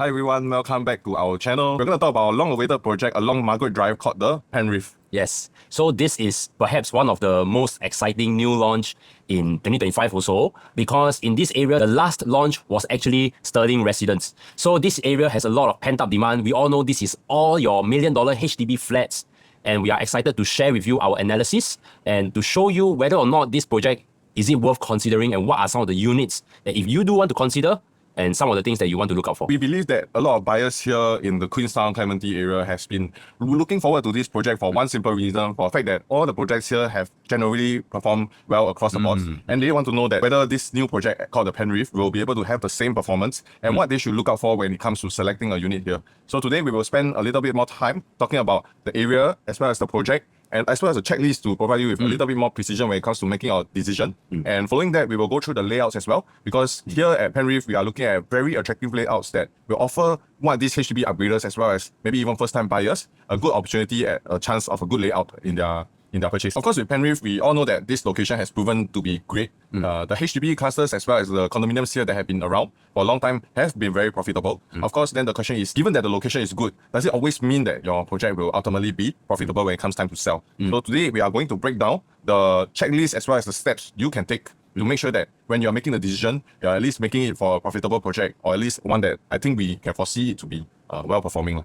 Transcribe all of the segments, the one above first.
Hi everyone, welcome back to our channel. We're going to talk about a long-awaited project along Margaret Drive called the Penrith. Yes, so this is perhaps one of the most exciting new launch in 2025 also, because in this area, the last launch was actually Sterling residents. So this area has a lot of pent-up demand. We all know this is all your $1 million HDB flats, and we are excited to share with you our analysis and to show you whether or not this project is it worth considering and what are some of the units that if you do want to consider, and some of the things that you want to look out for. We believe that a lot of buyers here in the Queenstown Clementi area has been looking forward to this project for one simple reason, for the fact that all the projects here have generally performed well across the board. And they want to know that whether this new project called the Penrith will be able to have the same performance and what they should look out for when it comes to selecting a unit here. So today we will spend a little bit more time talking about the area as well as the project, and as well as a checklist to provide you with a little bit more precision when it comes to making our decision. And following that, we will go through the layouts as well, because here at Penrith, we are looking at very attractive layouts that will offer one of these HDB upgraders as well as maybe even first-time buyers a good opportunity at a chance of a good layout in their purchase. Of course, with Penrith, we all know that this location has proven to be great. The HDB clusters as well as the condominiums here that have been around for a long time have been very profitable. Of course, then the question is, given that the location is good, does it always mean that your project will ultimately be profitable when it comes time to sell? So today, we are going to break down the checklist as well as the steps you can take to make sure that when you're making the decision, you're at least making it for a profitable project, or at least one that I think we can foresee it to be well-performing.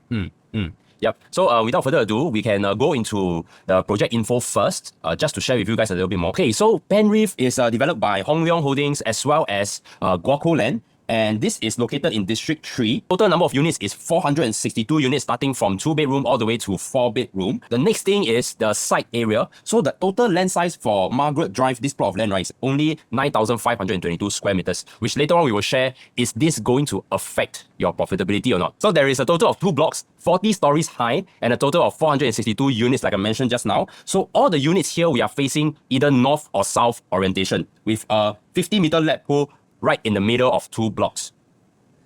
Yep. So without further ado, we can go into the project info first, just to share with you guys a little bit more. Okay, so Penrith is developed by Hong Leong Holdings as well as Guaco Land. And this is located in District 3. Total number of units is 462 units, starting from 2-bedroom all the way to 4-bedroom. The next thing is the site area. So the total land size for Margaret Drive, this plot of land, right, is only 9,522 square meters, which later on we will share, is this going to affect your profitability or not? So there is a total of 2 blocks, 40 stories high, and a total of 462 units, like I mentioned just now. So all the units here, we are facing either north or south orientation with a 50-meter lap pool right in the middle of 2 blocks.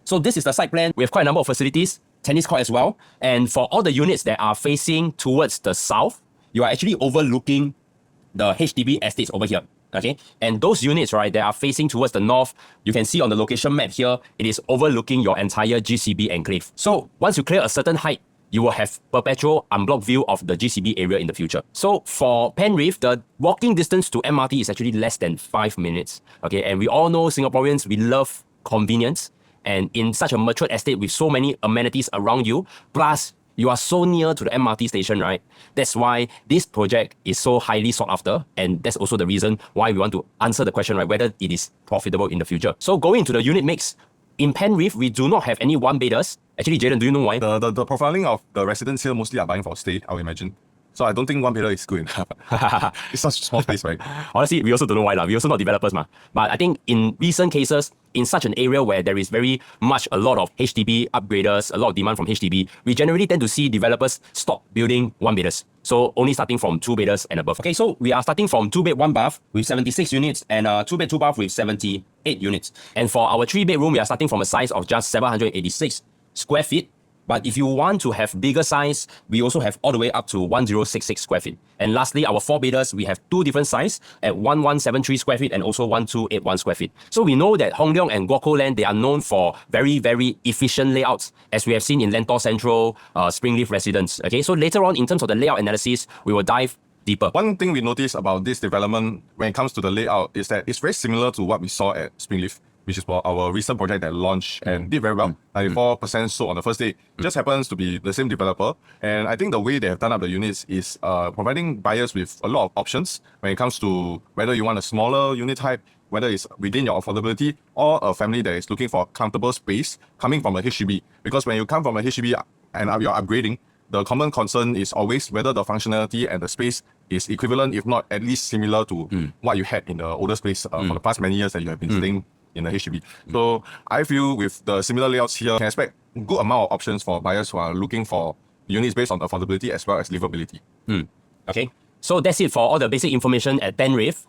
So this is the site plan. We have quite a number of facilities, tennis court as well. And for all the units that are facing towards the south, you are actually overlooking the HDB estates over here. Okay, and those units, right, that are facing towards the north, you can see on the location map here, it is overlooking your entire GCB enclave. So once you clear a certain height, you will have perpetual unblocked view of the GCB area in the future. So for Penrith, the walking distance to MRT is actually less than 5 minutes. Okay, and we all know Singaporeans, we love convenience. And in such a mature estate with so many amenities around you, plus you are so near to the MRT station, right? That's why this project is so highly sought after. And that's also the reason why we want to answer the question, right, whether it is profitable in the future. So going into the unit mix, in Penrith, we do not have any one-bedders. Actually, Jayden, do you know why? The profiling of the residents here mostly are buying for stay, I would imagine. So I don't think one bedder is good enough. It's such a small place, right? Honestly, we also don't know why. We're also not developers. But I think in recent cases, in such an area where there is very much a lot of HDB upgraders, a lot of demand from HDB, we generally tend to see developers stop building one-bedders. So only starting from 2-bedders and above. Okay, so we are starting from 2-bed, 1-bath with 76 units and 2-bed, 2-bath with 78 units. And for our 3-bedroom, we are starting from a size of just 786 square feet. But if you want to have bigger size, we also have all the way up to 1066 square feet. And lastly, our 4-bedders, we have 2 different sizes at 1173 square feet and also 1281 square feet. So we know that Hong Leong and Guaco Land, they are known for very, very efficient layouts, as we have seen in Lentor Central, Springleaf Residence. Okay, so later on, in terms of the layout analysis, we will dive deeper. One thing we noticed about this development when it comes to the layout is that it's very similar to what we saw at Springleaf, which is our recent project that launched and did very well. 94% sold on the first day. Just happens to be the same developer. And I think the way they have done up the units is providing buyers with a lot of options when it comes to whether you want a smaller unit type, whether it's within your affordability, or a family that is looking for a comfortable space coming from a HDB. Because when you come from a HDB and you're upgrading, the common concern is always whether the functionality and the space is equivalent, if not at least similar to what you had in the older space for the past many years that you have been staying in the HDB. So I feel with the similar layouts here, you can expect a good amount of options for buyers who are looking for units based on affordability as well as livability. Okay, so that's it for all the basic information at Penrith.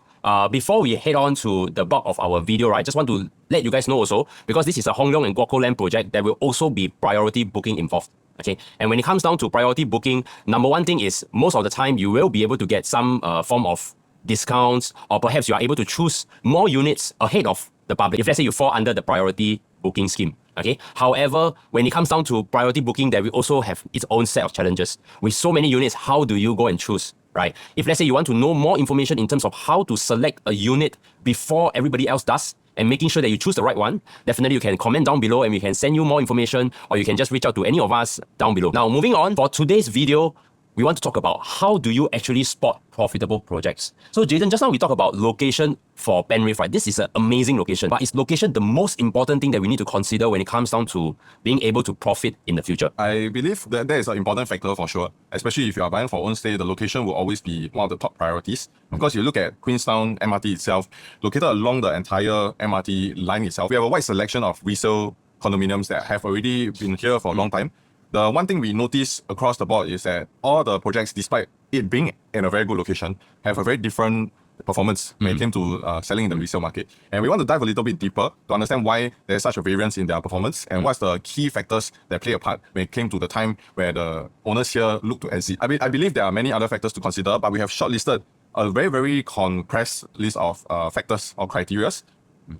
Before we head on to the bulk of our video, right, I just want to let you guys know also, because this is a Hong Leong and Guaco Land project, there will also be priority booking involved. Okay, and when it comes down to priority booking, number one thing is most of the time you will be able to get some form of discounts, or perhaps you are able to choose more units ahead of the public, if let's say you fall under the priority booking scheme. Okay. However, when it comes down to priority booking, that we also have its own set of challenges. With so many units, how do you go and choose, right? If let's say you want to know more information in terms of how to select a unit before everybody else does, and making sure that you choose the right one, definitely you can comment down below and we can send you more information, or you can just reach out to any of us down below. Now, moving on, for today's video, we want to talk about how do you actually spot profitable projects. So Jayden, just now we talked about location for Penrith, right? This is an amazing location, but is location the most important thing that we need to consider when it comes down to being able to profit in the future? I believe that is an important factor for sure, especially if you are buying for own stay. The location will always be one of the top priorities. Of course, you look at Queenstown MRT itself, located along the entire MRT line itself. We have a wide selection of resale condominiums that have already been here for a long time. The one thing we notice across the board is that all the projects, despite it being in a very good location, have a very different performance when it came to selling in the resale market. And we want to dive a little bit deeper to understand why there's such a variance in their performance and what's the key factors that play a part when it came to the time where the owners here look to exit. I believe there are many other factors to consider, but we have shortlisted a very, very compressed list of factors or criteria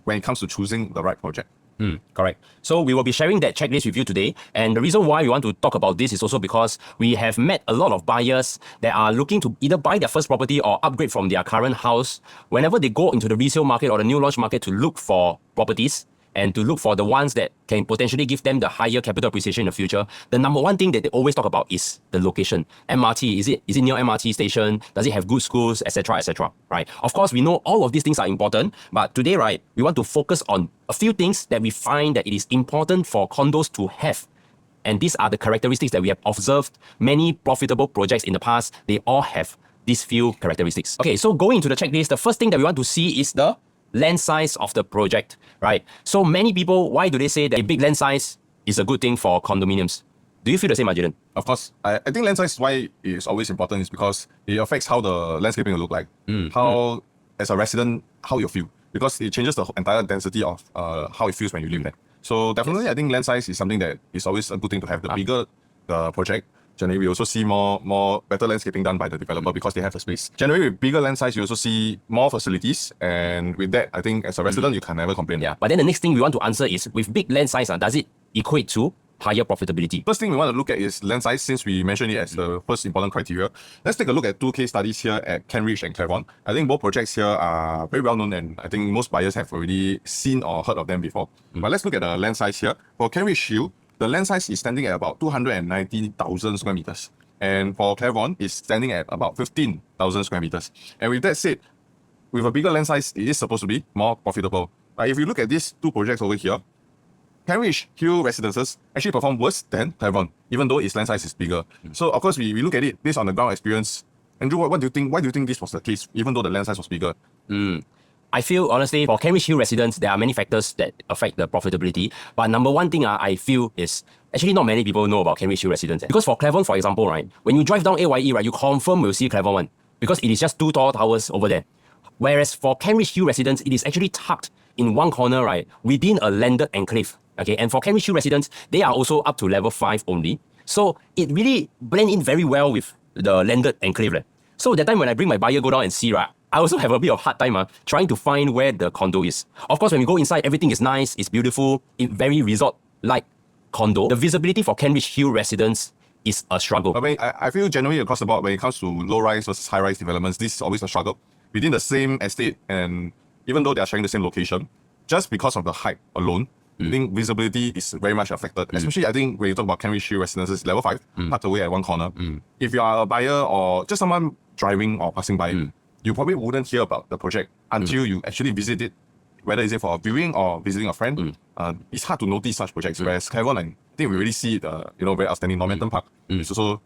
when it comes to choosing the right project. Correct. So we will be sharing that checklist with you today. And the reason why we want to talk about this is also because we have met a lot of buyers that are looking to either buy their first property or upgrade from their current house. Whenever they go into the resale market or the new launch market to look for properties, and to look for the ones that can potentially give them the higher capital appreciation in the future, the number one thing that they always talk about is the location. MRT, is it near MRT station? Does it have good schools, etc., etc., right? Of course, we know all of these things are important, but today, right, we want to focus on a few things that we find that it is important for condos to have. And these are the characteristics that we have observed. Many profitable projects in the past, they all have these few characteristics. Okay, so going into the checklist, the first thing that we want to see is the land size of the project, right? So many people, why do they say that a big land size is a good thing for condominiums? Do you feel the same, Jayden? Of course, I think land size, why it's always important is because it affects how the landscaping will look like. How, as a resident, how you feel. Because it changes the entire density of how it feels when you live there. So definitely, I think land size is something that is always a good thing to have. The bigger the project, generally we also see more better landscaping done by the developer because they have the space. Generally, with bigger land size, you also see more facilities, and with that, I think as a resident, you can never complain. Yeah, but then the next thing we want to answer is, with big land size, does it equate to higher profitability? First thing we want to look at is land size, since we mentioned it as the first important criteria. Let's take a look at two case studies here at Penrith and Claremont. I think both projects here are very well known, and I think most buyers have already seen or heard of them before. But let's look at the land size here. For Penrith Hill, the land size is standing at about 290,000 square meters. And for Claremont, it's standing at about 15,000 square meters. And with that said, with a bigger land size, it is supposed to be more profitable. But if you look at these two projects over here, Penrith Hill residences actually perform worse than Claremont, even though its land size is bigger. So of course, we look at it based on the ground experience. Andrew, what do you think? Why do you think this was the case, even though the land size was bigger? I feel, honestly, for Penrith Hill residents, there are many factors that affect the profitability. But number one thing I feel is, actually not many people know about Penrith Hill residents. Because for Claremont, for example, right, when you drive down AYE, right, you confirm will see Claremont one, because it is just two tall towers over there. Whereas for Penrith Hill residents, it is actually tucked in one corner, right, within a landed enclave. Okay, and for Penrith Hill residents, they are also up to level 5 only. So it really blends in very well with the landed enclave. So that time when I bring my buyer go down and see, right, I also have a bit of hard time trying to find where the condo is. Of course, when we go inside, everything is nice, it's beautiful, it's very resort-like condo. The visibility for Penrith Hill residents is a struggle. I mean, I feel generally across the board, when it comes to low-rise versus high-rise developments, this is always a struggle. Within the same estate, and even though they are sharing the same location, just because of the height alone, I think visibility is very much affected. Especially, I think, when you talk about Penrith Hill residences, level 5, tucked away at one corner. If you are a buyer or just someone driving or passing by, you probably wouldn't hear about the project until you actually visit it, whether it's for a viewing or visiting a friend. It's hard to notice such projects. Whereas Claremont, I think we really see the very outstanding Normanton Park. It's also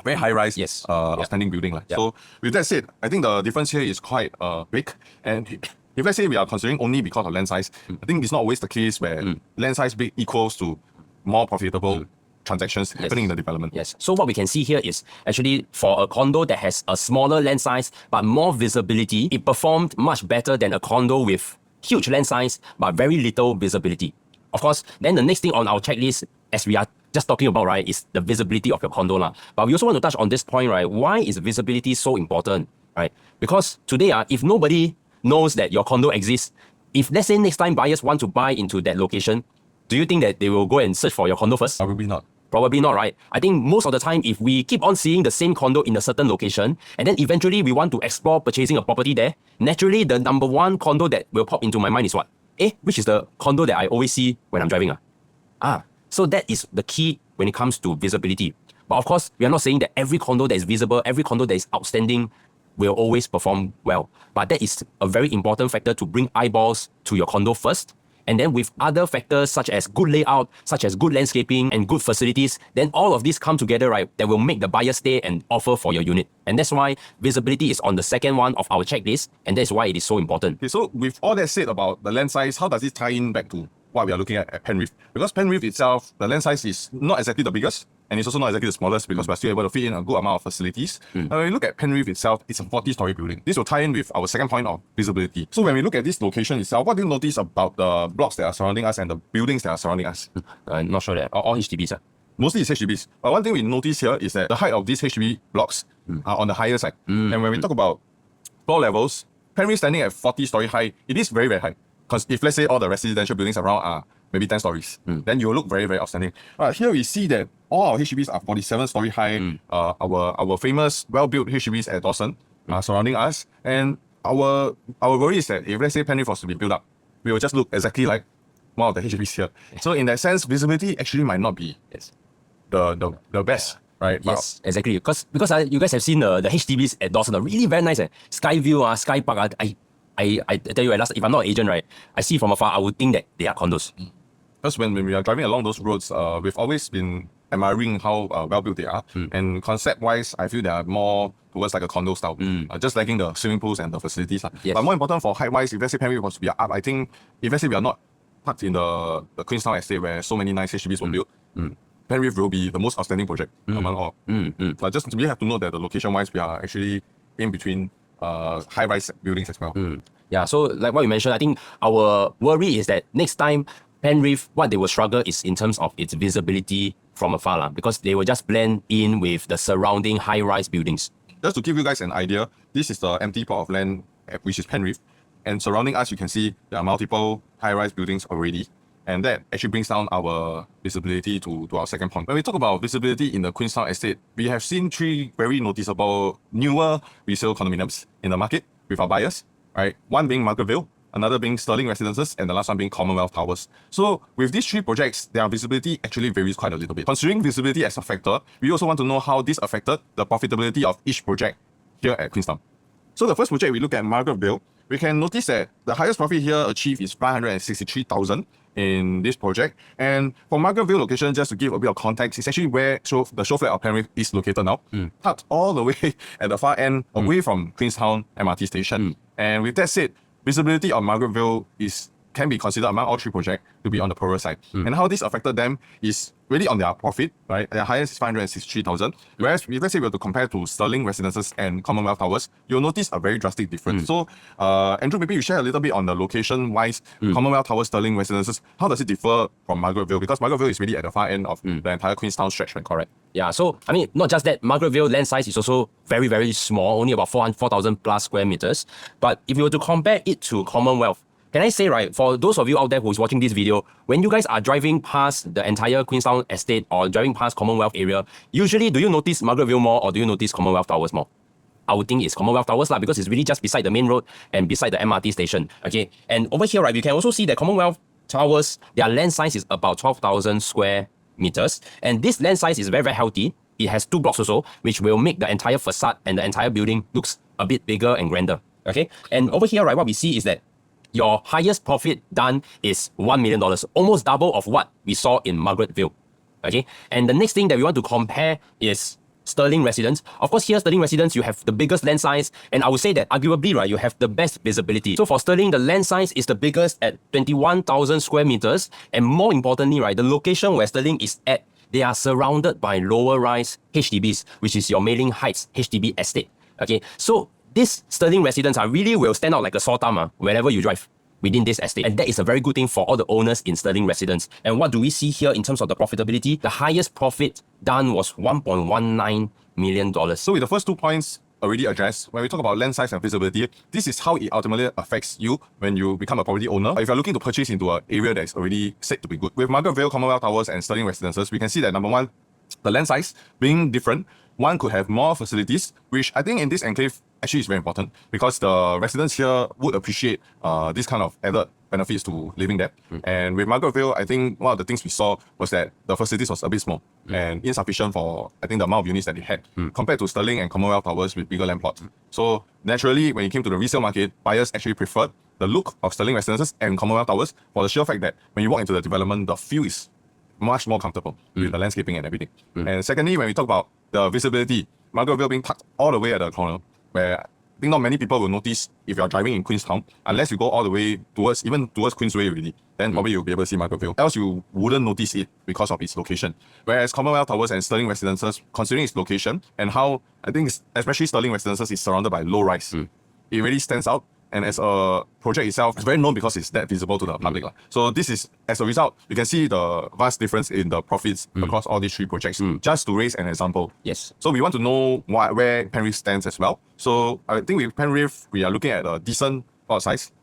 very high-rise, outstanding building. So with that said, I think the difference here is quite big. And if let's say we are considering only because of land size, I think it's not always the case where land size big equals to more profitable transactions happening in the development. Yes. So what we can see here is actually for a condo that has a smaller land size but more visibility, it performed much better than a condo with huge land size but very little visibility. Of course, then the next thing on our checklist, as we are just talking about, right, is the visibility of your condo. But we also want to touch on this point, right? Why is visibility so important, right? Because today, if nobody knows that your condo exists, if let's say next time buyers want to buy into that location, do you think that they will go and search for your condo first? Probably not. Probably not, right? I think most of the time, if we keep on seeing the same condo in a certain location, and then eventually we want to explore purchasing a property there, naturally the number one condo that will pop into my mind is what? Which is the condo that I always see when I'm driving? So that is the key when it comes to visibility. But of course, we are not saying that every condo that is visible, every condo that is outstanding will always perform well. But that is a very important factor to bring eyeballs to your condo first. And then with other factors such as good layout, such as good landscaping and good facilities, then all of these come together, right, that will make the buyer stay and offer for your unit. And that's why visibility is on the second one of our checklist, and that's why it is so important. Okay, so with all that said about the land size, how does this tie in back to what we are looking at Penrith? Because Penrith itself, the land size is not exactly the biggest, and it's also not exactly the smallest because we're still able to fit in a good amount of facilities. Now, when we look at Penrith itself, it's a 40-story building. This will tie in with our second point of visibility. So when we look at this location itself, what do you notice about the blocks that are surrounding us and the buildings that are surrounding us? I'm not sure that all HDBs. Mostly it's HDBs. But one thing we notice here is that the height of these HDB blocks are on the higher side. And when we talk about floor levels, Penrith standing at 40-story high, it is very, very high. Because if let's say all the residential buildings around are maybe 10 stories, then you will look very, very outstanding. But here we see that all our HDBs are 47-story high. Our famous well-built HDBs at Dawson are surrounding us. And our worry is that if let's say Penrith was to be built up, we will just look exactly like one of the HDBs here. So in that sense, visibility actually might not be the best. Right. Yes, exactly. Because you guys have seen the HDBs at Dawson, really very nice. Sky view, Sky Park. I tell you, if I'm not an agent, right, I see from afar, I would think that they are condos. Because when we are driving along those roads, we've always been admiring how well built they are. And concept-wise, I feel they are more towards like a condo style, just lacking the swimming pools and the facilities. Yes. But more important for height-wise, if let's say Penrith was to be up, I think if let's say we are not parked in the Queenstown estate where so many nice HDBs were built, Penrith will be the most outstanding project among all. But just we have to know that the location-wise, we are actually in between high-rise buildings as well. Yeah, so like what you mentioned, I think our worry is that next time Penrith, what they will struggle is in terms of its visibility from afar, because they will just blend in with the surrounding high-rise buildings. Just to give you guys an idea, this is the empty plot of land which is Penrith, and surrounding us you can see there are multiple high-rise buildings already, and that actually brings down our visibility to our second point. When we talk about visibility in the Queenstown estate, we have seen three very noticeable newer resale condominiums in the market with our buyers, right? One being Margaretville, another being Sterling Residences, and the last one being Commonwealth Towers. So with these three projects, their visibility actually varies quite a little bit. Considering visibility as a factor, we also want to know how this affected the profitability of each project here at Queenstown. So the first project we look at Margaretville, we can notice that the highest profit here achieved is 563,000 in this project. And for Margaretville location, just to give a bit of context, it's actually where the show flat of Penrith is located now, tucked all the way at the far end, away from Queenstown MRT Station. And with that said, visibility on Margaretville can be considered among all three projects to be on the poorer side. And how this affected them is really on their profit, right? Their highest is 563,000. Whereas if let's say we were to compare to Sterling Residences and Commonwealth Towers, you'll notice a very drastic difference. So Andrew, maybe you share a little bit on the location-wise, Commonwealth Towers, Sterling Residences, how does it differ from Margaretville? Because Margaretville is really at the far end of the entire Queenstown stretch, right? Correct. Yeah, so I mean, not just that, Margaretville land size is also very, very small, only about 4,000 plus square meters. But if you were to compare it to Commonwealth, can I say, right, for those of you out there who's watching this video, when you guys are driving past the entire Queenstown estate or driving past Commonwealth area, usually do you notice Margaretville more or do you notice Commonwealth Towers more? I would think it's Commonwealth Towers because it's really just beside the main road and beside the MRT station. Okay, and over here, right, you can also see that Commonwealth Towers, their land size is about 12,000 square meters. And this land size is very, very healthy. It has 2 blocks also, which will make the entire facade and the entire building looks a bit bigger and grander. Okay, and over here, right, what we see is that your highest profit done is $1 million, almost double of what we saw in Margaretville. Okay, and the next thing that we want to compare is Sterling Residence. Of course, here Sterling Residence, you have the biggest land size, and I would say that arguably, right, you have the best visibility. So for Sterling, the land size is the biggest at 21,000 square meters, and more importantly, right, the location where Sterling is at, they are surrounded by lower-rise HDBs, which is your Mei Ling Heights HDB estate. Okay, so this Sterling Residence really will stand out like a sore thumb wherever you drive within this estate. And that is a very good thing for all the owners in Sterling Residence. And what do we see here in terms of the profitability? The highest profit done was $1.19 million. So with the first 2 points, already addressed, when we talk about land size and visibility, this is how it ultimately affects you when you become a property owner. If you're looking to purchase into an area that is already said to be good. With Margaret Vale, Commonwealth Towers and Sterling Residences, we can see that number one, the land size being different, one could have more facilities, which I think in this enclave actually is very important because the residents here would appreciate this kind of added benefits to living there. And with Margaret Vale, I think one of the things we saw was that the facilities was a bit small and insufficient for, I think, the amount of units that they had compared to Sterling and Commonwealth Towers with bigger land plots. So naturally, when it came to the resale market, buyers actually preferred the look of Sterling Residences and Commonwealth Towers for the sheer fact that when you walk into the development, the feel is much more comfortable with the landscaping and everything. And secondly, when we talk about the visibility, Margaret Vale being tucked all the way at the corner, where I think not many people will notice if you're driving in Queenstown, unless you go all the way towards Queensway already, then probably you'll be able to see Margaret Vale. Else you wouldn't notice it because of its location. Whereas Commonwealth Towers and Sterling Residences, considering its location and how I think especially Sterling Residences is surrounded by low rise, it really stands out. And as a project itself, it's very known because it's that visible to the public. So this is, as a result, you can see the vast difference in the profits across all these three projects. Just to raise an example. Yes. So we want to know where Penrith stands as well. So I think with Penrith, we are looking at a decent lot size.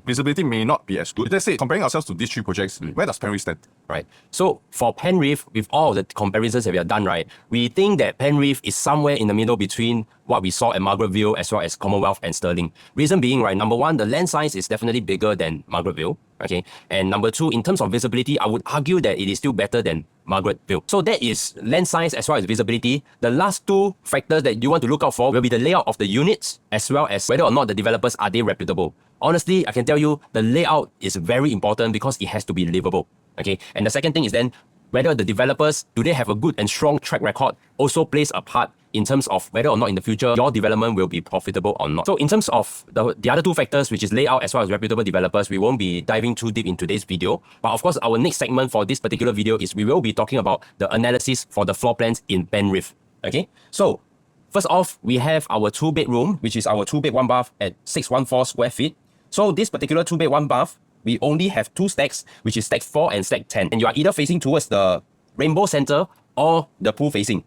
Visibility may not be as good. Let's say, comparing ourselves to these three projects, where does Penrith stand? Right. So for Penrith, with all the comparisons that we have done, right, we think that Penrith is somewhere in the middle between what we saw at Margaret Vale as well as Commonwealth and Sterling. Reason being, right, number one, the land size is definitely bigger than Margaret Vale. Okay. And number two, in terms of visibility, I would argue that it is still better than Margaret Vale. So that is land size as well as visibility. The last two factors that you want to look out for will be the layout of the units as well as whether or not the developers are they reputable. Honestly, I can tell you the layout is very important because it has to be livable. Okay. And the second thing is then whether the developers, do they have a good and strong track record, also plays a part in terms of whether or not in the future your development will be profitable or not. So in terms of the other two factors, which is layout as well as reputable developers, we won't be diving too deep in today's video. But of course, our next segment for this particular video is we will be talking about the analysis for the floor plans in Penrith. Okay. So first off, we have our 2-bedroom, which is our 2-bed 1-bath at 614 square feet. So this particular 2-bed 1-bath, we only have 2 stacks, which is stack 4 and stack 10. And you are either facing towards the rainbow center or the pool facing.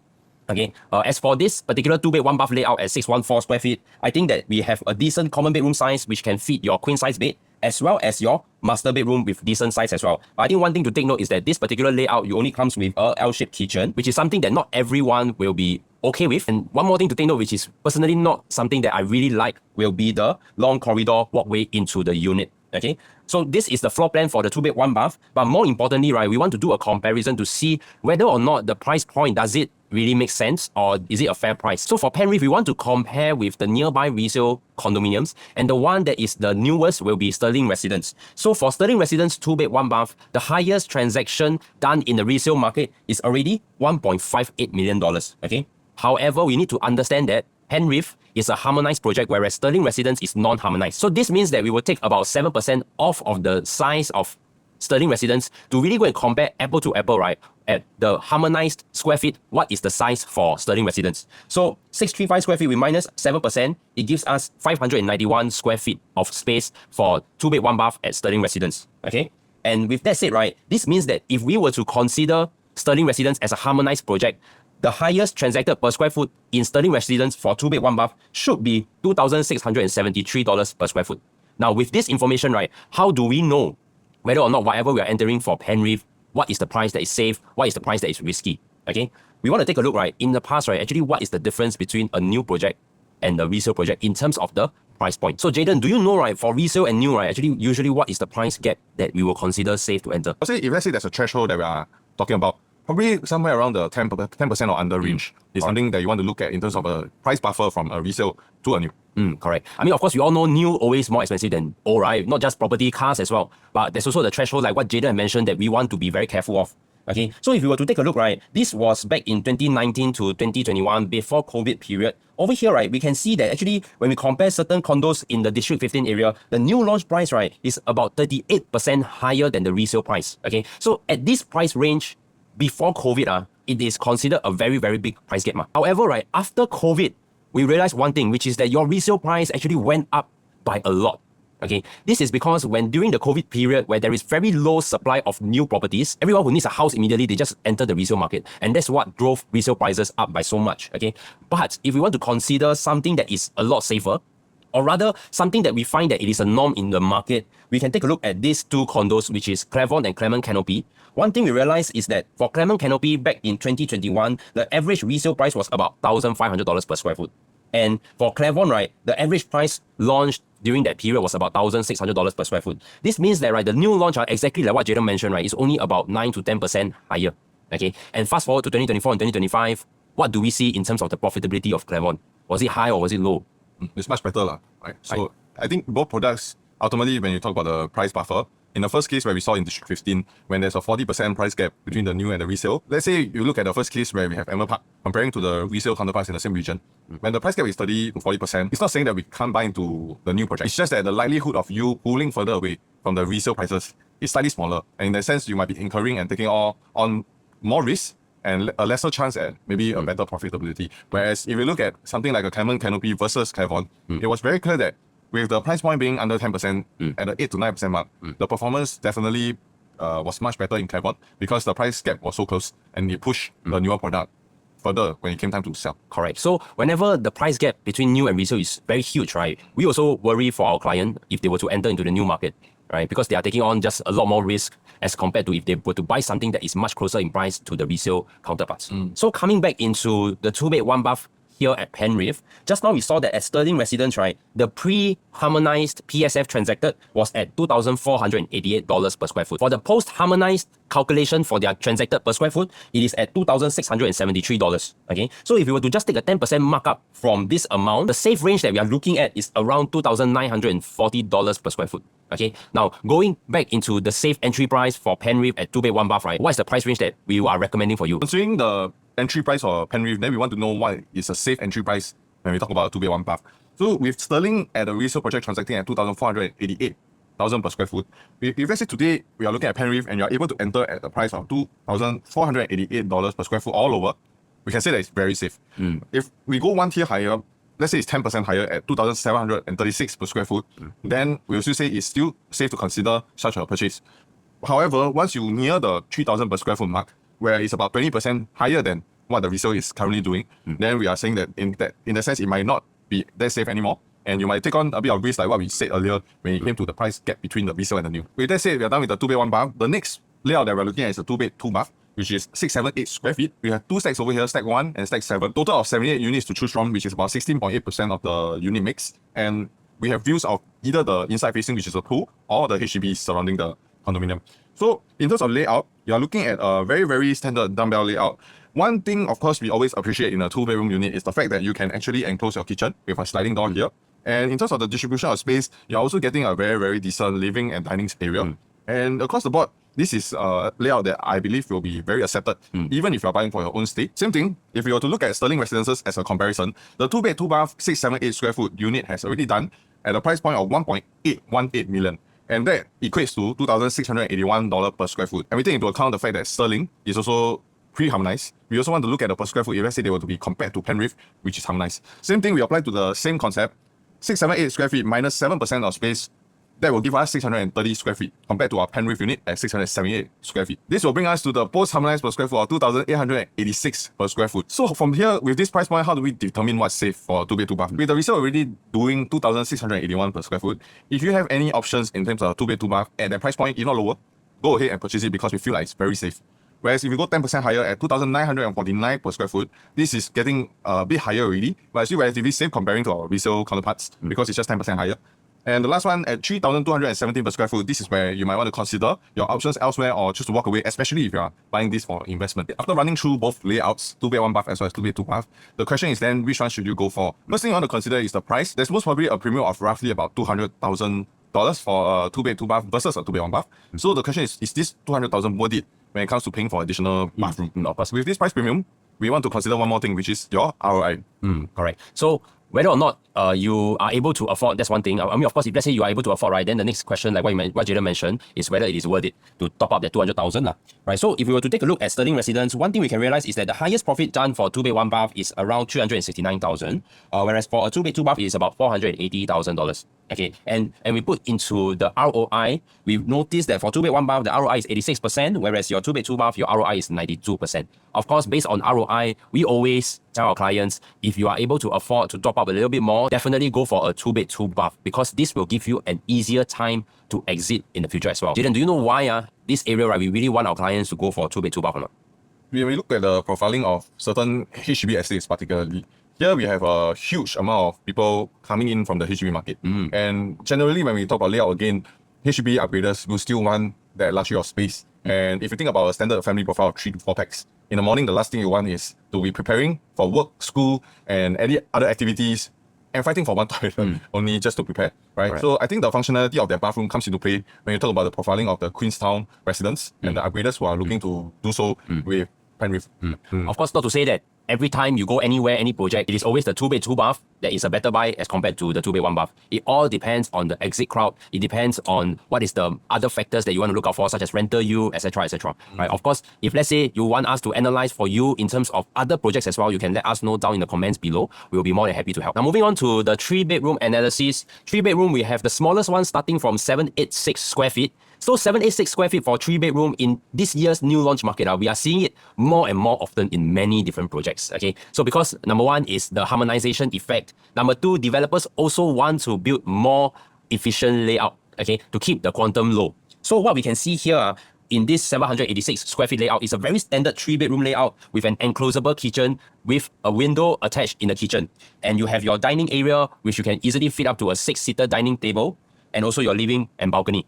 Okay. As for this particular 2-bed 1-bath layout at 614 square feet, I think that we have a decent common bedroom size which can fit your queen size bed as well as your master bedroom with decent size as well. But I think one thing to take note is that this particular layout, you only comes with a L-shaped kitchen, which is something that not everyone will be okay with. And one more thing to take note, which is personally not something that I really like, will be the long corridor walkway into the unit. Okay, so this is the floor plan for the 2-bed 1-bath. But more importantly, right, we want to do a comparison to see whether or not the price point, does it really make sense or is it a fair price? So for Penrith, we want to compare with the nearby resale condominiums, and the one that is the newest will be Sterling Residence. So for Sterling Residence 2-bed 1-bath, the highest transaction done in the resale market is already $1.58 million. Okay. However, we need to understand that Penrith is a harmonized project, whereas Sterling Residence is non-harmonized. So this means that we will take about 7% off of the size of Sterling Residence to really go and compare apple to apple, right? At the harmonized square feet, what is the size for Sterling Residence? So 635 square feet with minus 7%, it gives us 591 square feet of space for 2-bed 1-bath at Sterling Residence. Okay? And with that said, right, this means that if we were to consider Sterling Residence as a harmonized project, the highest transacted per square foot in Sterling Residence for 2-bed 1-bath should be $2,673 per square foot. Now, with this information, right, how do we know whether or not whatever we are entering for Penrith, what is the price that is safe, what is the price that is risky? Okay, we want to take a look, right, in the past, right, actually what is the difference between a new project and the resale project in terms of the price point. So Jayden, do you know, right, for resale and new, right, actually usually what is the price gap that we will consider safe to enter? I'll say if let's say there's a threshold that we are talking about, probably somewhere around the 10% or under range is something that you want to look at in terms of a price buffer from a resale to a new. Correct. I mean, of course, we all know new always more expensive than old, right? Not just property, cars as well. But there's also the threshold, like what Jayden mentioned, that we want to be very careful of. Okay, so if you were to take a look, right, this was back in 2019 to 2021 before COVID period. Over here, right, we can see that actually when we compare certain condos in the District 15 area, the new launch price, right, is about 38% higher than the resale price. Okay, so at this price range, before COVID, it is considered a very, very big price gap. However, right, after COVID, we realized one thing, which is that your resale price actually went up by a lot. Okay, this is because when during the COVID period where there is very low supply of new properties, everyone who needs a house immediately, they just enter the resale market. And that's what drove resale prices up by so much. Okay, but if we want to consider something that is a lot safer, or rather something that we find that it is a norm in the market, we can take a look at these two condos, which is Claremont and Claremont Canopy. One thing we realized is that for Claremont Canopy back in 2021, the average resale price was about $1,500 per square foot. And for Claremont, right, the average price launched during that period was about $1,600 per square foot. This means that, right, the new launch, exactly like what Jayden mentioned, right, is only about 9 to 10% higher. Okay, and fast forward to 2024 and 2025, what do we see in terms of the profitability of Claremont? Was it high or was it low? It's much better, right? So I think both products, ultimately, when you talk about the price buffer, in the first case where we saw in District 15, when there's a 40% price gap between the new and the resale, let's say you look at the first case where we have Emerald Park, comparing to the resale counterparts in the same region, when the price gap is 30 to 40%, it's not saying that we can't buy into the new project. It's just that the likelihood of you pulling further away from the resale prices is slightly smaller. And in that sense, you might be incurring and taking on more risk and a lesser chance at maybe a better profitability. Whereas if you look at something like a Claremont Canopy versus Claremont, it was very clear that with the price point being under 10% at the 8 to 9% mark, the performance definitely was much better in Claremont because the price gap was so close and it pushed the newer product further when it came time to sell. Correct. So whenever the price gap between new and resale is very huge, right, we also worry for our client if they were to enter into the new market, right? Because they are taking on just a lot more risk as compared to if they were to buy something that is much closer in price to the resale counterparts. So coming back into the 2-bed 1-bath here at Penrith, just now we saw that at Sterling Residence, right, the pre-harmonized PSF transacted was at $2,488 per square foot. For the post-harmonized calculation for their transacted per square foot, it is at $2,673. Okay, so if you were to just take a 10% markup from this amount, the safe range that we are looking at is around $2,940 per square foot. Okay, now going back into the safe entry price for Penrith at 2-bed 1-bath, right, what is the price range that we are recommending for you? Considering the entry price for Penrith, then we want to know what is a safe entry price when we talk about a 2-bed 1-bath. So with Sterling at a resale project transacting at $2,488,000 per square foot, if let's say today we are looking at Penrith and you are able to enter at the price of $2,488 per square foot all over, we can say that it's very safe. If we go one tier higher, let's say it's 10% higher at $2,736 per square foot, then we'll still say it's still safe to consider such a purchase. However, once you near the 3,000 per square foot mark, where it's about 20% higher than what the resale is currently doing, then we are saying that in the sense it might not be that safe anymore, and you might take on a bit of risk like what we said earlier when it came to the price gap between the resale and the new. With that said, we are done with the 2-bed 1-bath. The next layout that we're looking at is a 2-bed 2-bath, which is 678 square feet. We have two stacks over here, stack 1 and stack 7. Total of 78 units to choose from, which is about 16.8% of the unit mix. And we have views of either the inside facing, which is a pool, or the HDB surrounding the condominium. So in terms of layout, you are looking at a very, very standard dumbbell layout. One thing, of course, we always appreciate in a 2-bedroom unit is the fact that you can actually enclose your kitchen with a sliding door here. And in terms of the distribution of space, you're also getting a very, very decent living and dining area. And across the board, this is a layout that I believe will be very accepted, even if you're buying for your own stay. Same thing, if you were to look at Sterling Residences as a comparison, the 2-bed 2-bath 678 square foot unit has already done at a price point of 1.818 million. And that equates to $2,681 per square foot. And we take into account the fact that Sterling is also pre-harmonized. We also want to look at the per square foot if let's say they were to be compared to Penrith, which is harmonized. Same thing, we apply to the same concept. 678 square feet minus 7% of space, that will give us 630 square feet compared to our Penrith unit at 678 square feet. This will bring us to the post-harmonized per square foot of 2,886 per square foot. So from here, with this price point, how do we determine what's safe for 2-bed 2-bath? With the resale already doing 2,681 per square foot, if you have any options in terms of 2-bed 2-bath at that price point, if not lower, go ahead and purchase it because we feel like it's very safe. Whereas if you go 10% higher at 2,949 per square foot, this is getting a bit higher already, but it's still relatively safe comparing to our resale counterparts because it's just 10% higher. And the last one at 3,217 per square foot, this is where you might want to consider your options elsewhere or choose to walk away, especially if you are buying this for investment. After running through both layouts, 2-bed 1-bath as well as 2-bed 2-bath, the question is then which one should you go for? First thing you want to consider is the price. There's most probably a premium of roughly about $200,000 for a 2-bed 2-bath versus a 2-bed 1-bath. So the question is this $200,000 worth it when it comes to paying for additional bathroom? Of course, with this price premium, we want to consider one more thing, which is your ROI. Correct. So whether or not you are able to afford, that's one thing. I mean, of course, if let's say you are able to afford, right, then the next question, like what Jayden mentioned, is whether it is worth it to top up that 200,000, right? So if we were to take a look at Sterling Residence, one thing we can realize is that the highest profit done for 2-bed 1-bath is around 369,000, whereas for a 2-bed 2-bath is about $480,000. Okay, and we put into the ROI, we've noticed that for 2 bed 1 bath, the ROI is 86%, whereas your 2 bed 2 bath, your ROI is 92%. Of course, based on ROI, we always tell our clients, if you are able to afford to top up a little bit more, definitely go for a 2 bed 2 bath, because this will give you an easier time to exit in the future as well. Jayden, do you know why this area, right, we really want our clients to go for a 2 bed 2 bath or not? When we look at the profiling of certain HDB estates particularly, here we have a huge amount of people coming in from the HDB market. And generally, when we talk about layout again, HDB upgraders will still want that luxury of space. And if you think about a standard family profile of 3 to 4 packs, in the morning, the last thing you want is to be preparing for work, school, and any other activities, and fighting for one toilet only just to prepare, right? So I think the functionality of their bathroom comes into play when you talk about the profiling of the Queenstown residents and the upgraders who are looking to do so with Penrith. Of course, not to say that every time you go anywhere, any project, it is always the 2 bed 2 bath that is a better buy as compared to the 2 bed 1 bath. It all depends on the exit crowd. It depends on what is the other factors that you want to look out for, such as rental yield, etc., etc. Right? Of course, if let's say you want us to analyze for you in terms of other projects as well, you can let us know down in the comments below. We'll be more than happy to help. Now, moving on to the 3-bedroom analysis. 3-bedroom, we have the smallest one starting from 786 square feet. So 786 square feet for 3-bedroom in this year's new launch market, we are seeing it more and more often in many different projects. Okay, so because number one is the harmonization effect. Number two, developers also want to build more efficient layout, okay, to keep the quantum low. So what we can see here in this 786 square feet layout is a very standard 3-bedroom layout with an enclosable kitchen with a window attached in the kitchen. And you have your dining area, which you can easily fit up to a 6-seater dining table, and also your living and balcony.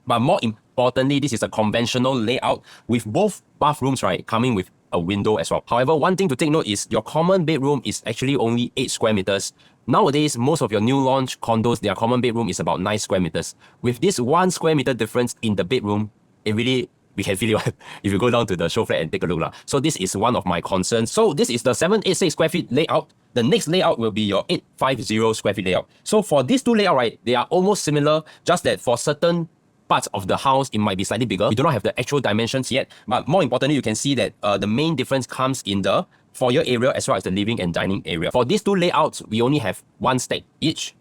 But more importantly, this is a conventional layout with both bathrooms, right, coming with a window as well. However, one thing to take note is your common bedroom is actually only 8 square meters. Nowadays, most of your new launch condos, their common bedroom is about 9 square meters. With this 1 square meter difference in the bedroom, it really, we can feel it if you go down to the show flat and take a look. So this is one of my concerns. So this is the 786 square feet layout. The next layout will be your 850 square feet layout. So for these two layouts, right, they are almost similar, just that for certain parts of the house, it might be slightly bigger. We do not have the actual dimensions yet, but more importantly, you can see that the main difference comes in the foyer area as well as the living and dining area. For these two layouts, we only have 1 stack each,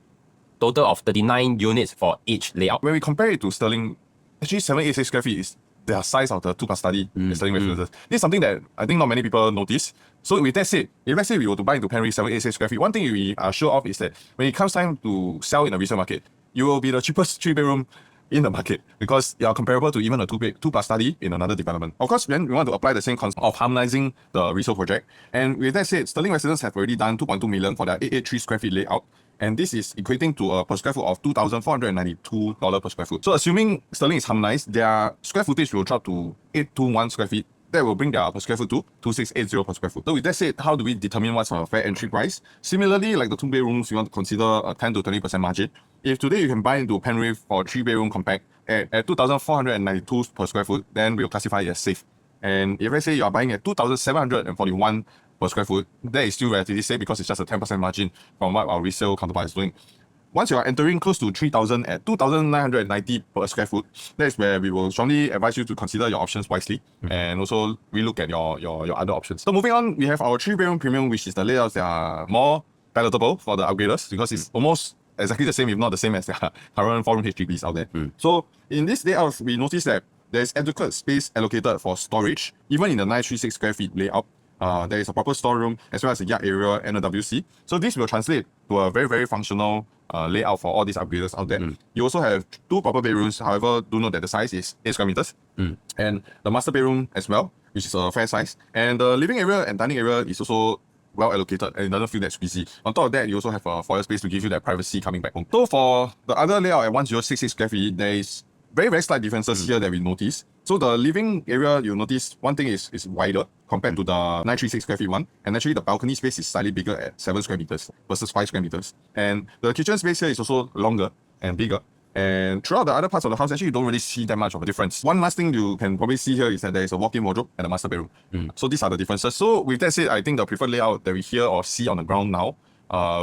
total of 39 units for each layout. When we compare it to Sterling, actually 786 square feet is the size of the 2+ study Sterling residences. This is something that I think not many people notice. So with that said, if let's say we were to buy into Penrith 786 square feet, one thing we are sure of is that when it comes time to sell in a resale market, you will be the cheapest 3-bedroom in the market because you are comparable to even a 2+ study in another development. Of course, then we want to apply the same concept of harmonizing the resale project. And with that said, Sterling residents have already done 2.2 million for their 883 square feet layout. And this is equating to a per square foot of $2,492 per square foot. So assuming Sterling is harmonized, their square footage will drop to 821 square feet. That will bring their per square foot to 2680 per square foot. So with that said, how do we determine what's our fair entry price? Similarly, like the 2 bedrooms, you want to consider a 10 to 20% margin. If today you can buy into Penrith for 3-bedroom compact at 2,492 per square foot, then we'll classify it as safe. And if let's say you are buying at 2,741 per square foot, that is still relatively safe because it's just a 10% margin from what our resale counterpart is doing. Once you are entering close to 3,000 at 2,990 per square foot, that is where we will strongly advise you to consider your options wisely and also relook at your other options. So moving on, we have our 3-bedroom premium, which is the layouts that are more palatable for the upgraders because it's almost exactly the same, if not the same as the current 4-room HDBs out there. So in this layout, we notice that there's adequate space allocated for storage, even in the 936 square feet layout. There is a proper storeroom as well as a yard area and a WC. So this will translate to a very, very functional layout for all these upgraders out there. You also have 2 proper bedrooms. However, do note that the size is 8 square meters. And the master bedroom as well, which is a fair size. And the living area and dining area is also well allocated and it doesn't feel that squeezy. On top of that, you also have a foyer space to give you that privacy coming back home. So for the other layout at 1066 square feet, there is very, very slight differences here that we notice. So the living area, you'll notice one thing is wider compared to the 936 square feet one. And actually the balcony space is slightly bigger at 7 square meters versus 5 square meters. And the kitchen space here is also longer and bigger. And throughout the other parts of the house, actually you don't really see that much of a difference. One last thing you can probably see here is that there is a walk-in wardrobe and a master bedroom. So these are the differences. So with that said, I think the preferred layout that we hear or see on the ground now,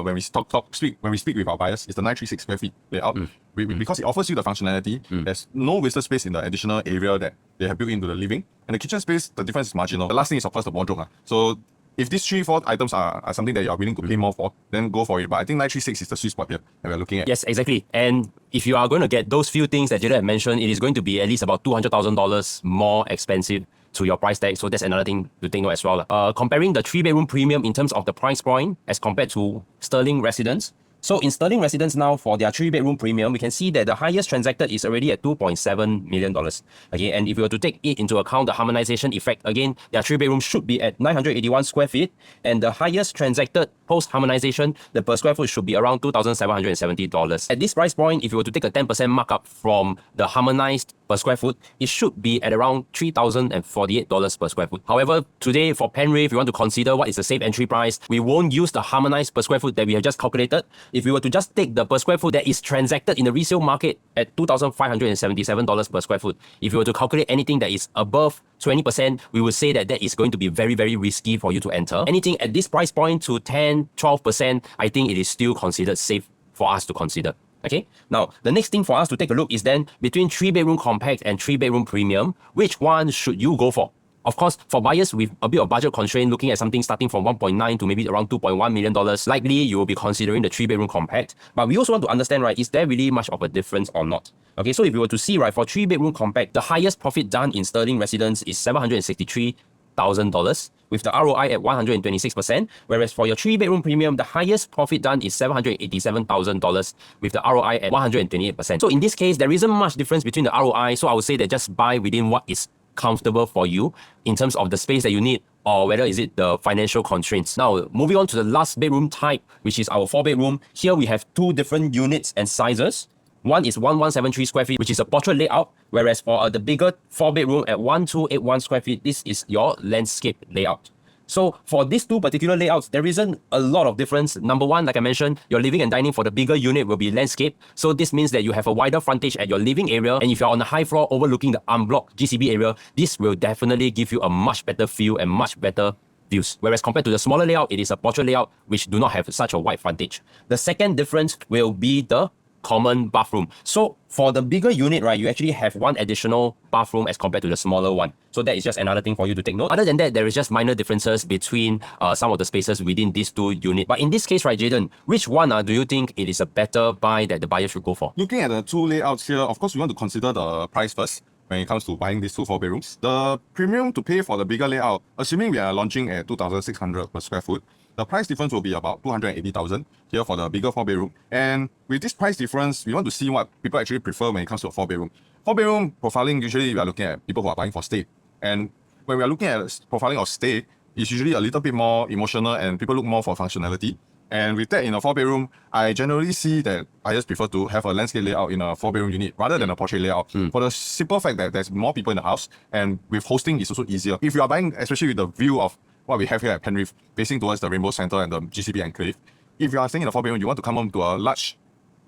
when we speak with our buyers, is the 936 square feet layout. Because it offers you the functionality. There's no wasted space in the additional area that they have built into the living. And the kitchen space, the difference is marginal. The last thing is of course the wardrobe. So if these 3-4 items are something that you are willing to pay more for, then go for it. But I think 936 is the sweet spot here that we're looking at. Yes, exactly. And if you are going to get those few things that Jayden had mentioned, it is going to be at least about $200,000 more expensive to your price tag. So that's another thing to think of as well. Comparing the 3-bedroom premium in terms of the price point as compared to Sterling Residence. So in Sterling Residence now, for their 3-bedroom premium, we can see that the highest transacted is already at $2.7 million. Okay, and if we were to take it into account the harmonization effect, again, their 3-bedroom should be at 981 square feet, and the highest transacted post-harmonization, the per square foot should be around $2,770. At this price point, if you were to take a 10% markup from the harmonized per square foot, it should be at around $3,048 per square foot. However, today for Penrith, if you want to consider what is the safe entry price, we won't use the harmonized per square foot that we have just calculated. If we were to just take the per square foot that is transacted in the resale market at $2,577 per square foot, if you were to calculate anything that is above 20%, we would say that that is going to be very, very risky for you to enter. Anything at this price point to 10, 12%, I think it is still considered safe for us to consider. Okay, now the next thing for us to take a look is then between 3-bedroom compact and 3-bedroom premium, which one should you go for? Of course, for buyers with a bit of budget constraint, looking at something starting from 1.9 to maybe around $2.1 million, likely you will be considering the 3-bedroom compact. But we also want to understand, right, is there really much of a difference or not? Okay, so if you were to see, right, for 3-bedroom compact, the highest profit done in Sterling Residence is $763,000 with the ROI at 126%, whereas for your 3-bedroom premium, the highest profit done is $787,000 with the ROI at 128%. So in this case, there isn't much difference between the ROI, so I would say that just buy within what is comfortable for you in terms of the space that you need, or whether is it the financial constraints. Now, moving on to the last bedroom type, which is our 4-bedroom. Here we have 2 different units and sizes. One is 1173 square feet, which is a portrait layout, whereas for the bigger 4-bedroom at 1281 square feet, this is your landscape layout. So for these 2 particular layouts, there isn't a lot of difference. Number one, like I mentioned, your living and dining for the bigger unit will be landscape. So this means that you have a wider frontage at your living area. And if you're on the high floor overlooking the unblocked GCB area, this will definitely give you a much better feel and much better views. Whereas compared to the smaller layout, it is a portrait layout which do not have such a wide frontage. The second difference will be the common bathroom. So for the bigger unit, right, you actually have 1 additional bathroom as compared to the smaller one. So that is just another thing for you to take note. Other than that, there is just minor differences between some of the spaces within these 2 units. But in this case, right, Jayden, which one do you think it is a better buy that the buyer should go for? Looking at the 2 layouts here, of course, we want to consider the price first when it comes to buying these 2 4-bedrooms. The premium to pay for the bigger layout, assuming we are launching at 2,600 per square foot, the price difference will be about 280,000 here for the bigger 4-bedroom. And with this price difference, we want to see what people actually prefer when it comes to a 4-bedroom. 4-bedroom profiling, usually we are looking at people who are buying for stay. And when we are looking at profiling of stay, it's usually a little bit more emotional and people look more for functionality. And with that in a 4-bedroom, I generally see that buyers prefer to have a landscape layout in a 4-bedroom unit rather than a portrait layout. For the simple fact that there's more people in the house, and with hosting it's also easier. If you are buying, especially with the view of what we have here at Penrith, facing towards the Rainbow Centre and the GCB enclave, if you are staying in a 4-bedroom, you want to come home to a large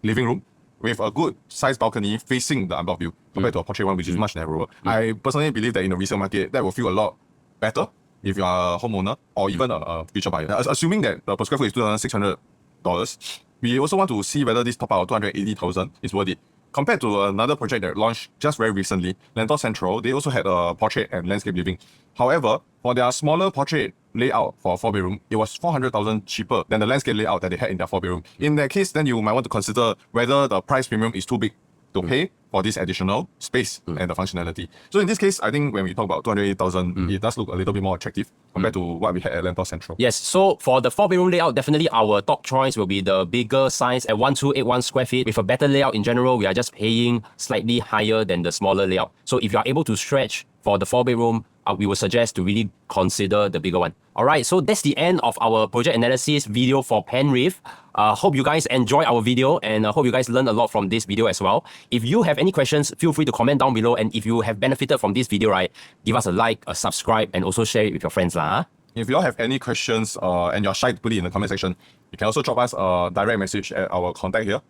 living room with a good sized balcony facing the unblocked view compared to a portrait one, which is much narrower. I personally believe that in the resale market, that will feel a lot better if you are a homeowner or even a future buyer. Assuming that the per square foot is $2,600, we also want to see whether this top up of 280,000 is worth it. Compared to another project that launched just very recently, Lentor Central, they also had a portrait and landscape living. However, for their smaller portrait layout for a 4-bedroom, it was 400,000 cheaper than the landscape layout that they had in their 4-bedroom. In that case, then you might want to consider whether the price premium is too big to pay for this additional space and the functionality. So in this case, I think when we talk about 280,000, it does look a little bit more attractive compared to what we had at Lentor Central. Yes, so for the 4-bedroom layout, definitely our top choice will be the bigger size at 1281 square feet. With a better layout in general, we are just paying slightly higher than the smaller layout. So if you are able to stretch for the 4-bedroom, we would suggest to really consider the bigger one. Alright, so that's the end of our project analysis video for Penrith. Hope you guys enjoy our video and hope you guys learned a lot from this video as well. If you have any questions, feel free to comment down below, and if you have benefited from this video, right, give us a like, a subscribe, and also share it with your friends lah. If you all have any questions and you're shy to put it in the comment section, you can also drop us a direct message at our contact here.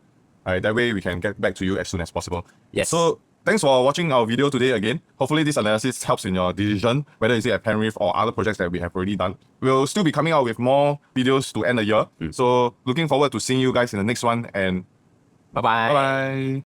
That way we can get back to you as soon as possible. Yes. So thanks for watching our video today again. Hopefully this analysis helps in your decision, whether it's at Penrith or other projects that we have already done. We'll still be coming out with more videos to end the year. So looking forward to seeing you guys in the next one, and Bye-bye. bye-bye.